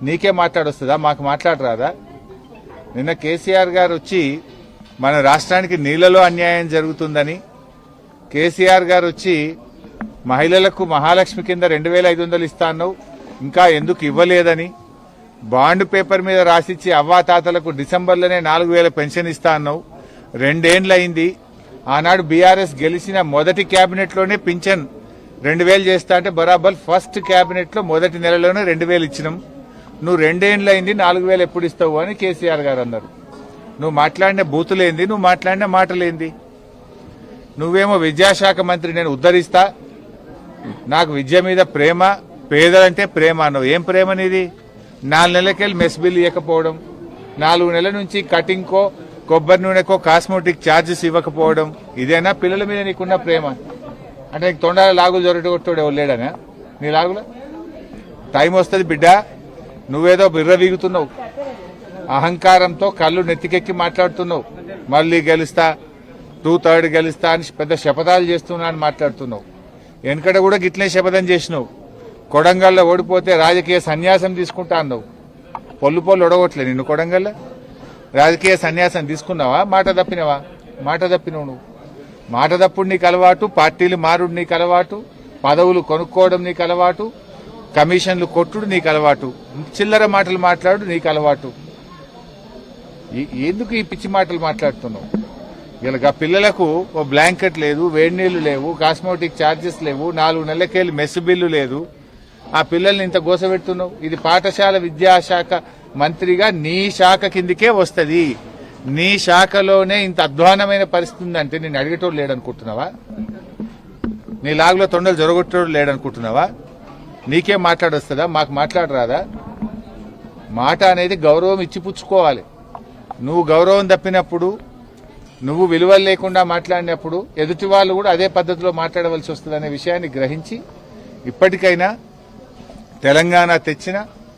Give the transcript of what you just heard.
నీకే మాట్లాడొస్తుందా? మాకు మాట్లాడరాదా? నిన్న కేసీఆర్ గారు వచ్చి మన రాష్ట్రానికి నీళ్లలో అన్యాయం జరుగుతుందని, కేసీఆర్ గారు వచ్చి మహిళలకు మహాలక్ష్మి కింద 2500 ఇస్తా అన్నావు, ఇంకా ఎందుకు ఇవ్వలేదని, బాండ్ పేపర్ మీద రాసిచ్చి అవ్వాతాతలకు డిసెంబర్లోనే 4000 పెన్షన్ ఇస్తా అన్నావు. 2 ఏళ్లు అయింది. ఆనాడు బీఆర్ఎస్ గెలిచిన మొదటి క్యాబినెట్లోనే పింఛన్ 2000 చేస్తా అంటే బరాబర్ ఫస్ట్ క్యాబినెట్లో మొదటి నెలలోనే 2000 ఇచ్చినాం. నువ్వు 2 ఏళ్లు అయింది, 4000 ఎప్పుడు ఇస్తావు అని కేసీఆర్ గారు అన్నారు. నువ్వు మాట్లాడిన బూతులేంది, నువ్వు మాట్లాడిన మాటలేంది? నువ్వేమో విద్యాశాఖ మంత్రి, నేను ఉద్ధరిస్తా, నాకు విద్య మీద ప్రేమ, పేదలంటే ప్రేమ అన్నావు. ఏం ప్రేమ నీది? 4 నెలలకెళ్ళి మెస్ బిల్ ఇవ్వకపోవడం, 4 నెలల నుంచి కటింగ్కో కొబ్బరి నూనెకో కాస్మోటిక్ ఛార్జెస్ ఇవ్వకపోవడం, ఇదేనా పిల్లల మీద నీకున్న ప్రేమ? అంటే నీకు తొండాల లాగులు జొరగొట్టాడు ఎవరు లేడనా నీ లాగుల? టైం వస్తుంది బిడ్డ, నువ్వేదో బిర్రవీగుతున్నావు, అహంకారంతో కళ్ళు నెత్తికెక్కి మాట్లాడుతున్నావు. మళ్ళీ గెలుస్తా, 2/3 గెలుస్తా అని పెద్ద శపథాలు చేస్తున్నా అని మాట్లాడుతున్నావు. వెనకడ కూడా గిట్లే శపథం చేసినావు. కొడంగల్లో ఓడిపోతే రాజకీయ సన్యాసం తీసుకుంటా అన్నావు. పొల్లు ఒడగొట్లే నిన్ను కొడంగల్లో. రాజకీయ సన్యాసం తీసుకున్నావా? మాట తప్పినవా? మాట తప్పినవు నువ్వు. మాట తప్పుడు నీకు అలవాటు, పార్టీలు మారుడు నీకు అలవాటు, పదవులు కొనుక్కోవడం నీకు అలవాటు, కమిషన్లు కొట్టుడు నీకు అలవాటు, చిల్లర మాటలు మాట్లాడు నీకు అలవాటు. ఎందుకు ఈ పిచ్చి మాటలు మాట్లాడుతున్నావు? ఇలా పిల్లలకు ఓ బ్లాంకెట్ లేదు, వేడి నీళ్లు లేవు, కాస్మోటిక్ ఛార్జెస్ లేవు, 4 నెలలకెళ్ళి మెస్ బిల్లు లేదు. ఆ పిల్లల్ని ఇంత గోసపెడుతున్నావు. ఇది పాఠశాల విద్యాశాఖ మంత్రిగా నీ శాఖ కిందికే వస్తుంది. నీ శాఖలోనే ఇంత అధ్వానమైన పరిస్థితి ఉందంటే నేను అడిగేటోడు లేడనుకుంటున్నావా? నీ లాగులో తొండలు జొరగొట్టేటోడు లేడనుకుంటున్నావా? నీకే మాట్లాడొస్తుందా? మాకు మాట్లాడరాదా? మాట అనేది గౌరవం ఇచ్చిపుచ్చుకోవాలి. నువ్వు గౌరవం తప్పినప్పుడు, నువ్వు విలువలు లేకుండా మాట్లాడినప్పుడు ఎదుటి వాళ్ళు కూడా అదే పద్ధతిలో మాట్లాడవలసి వస్తుందనే విషయాన్ని గ్రహించి ఇప్పటికైనా తెలంగాణ తెచ్చిన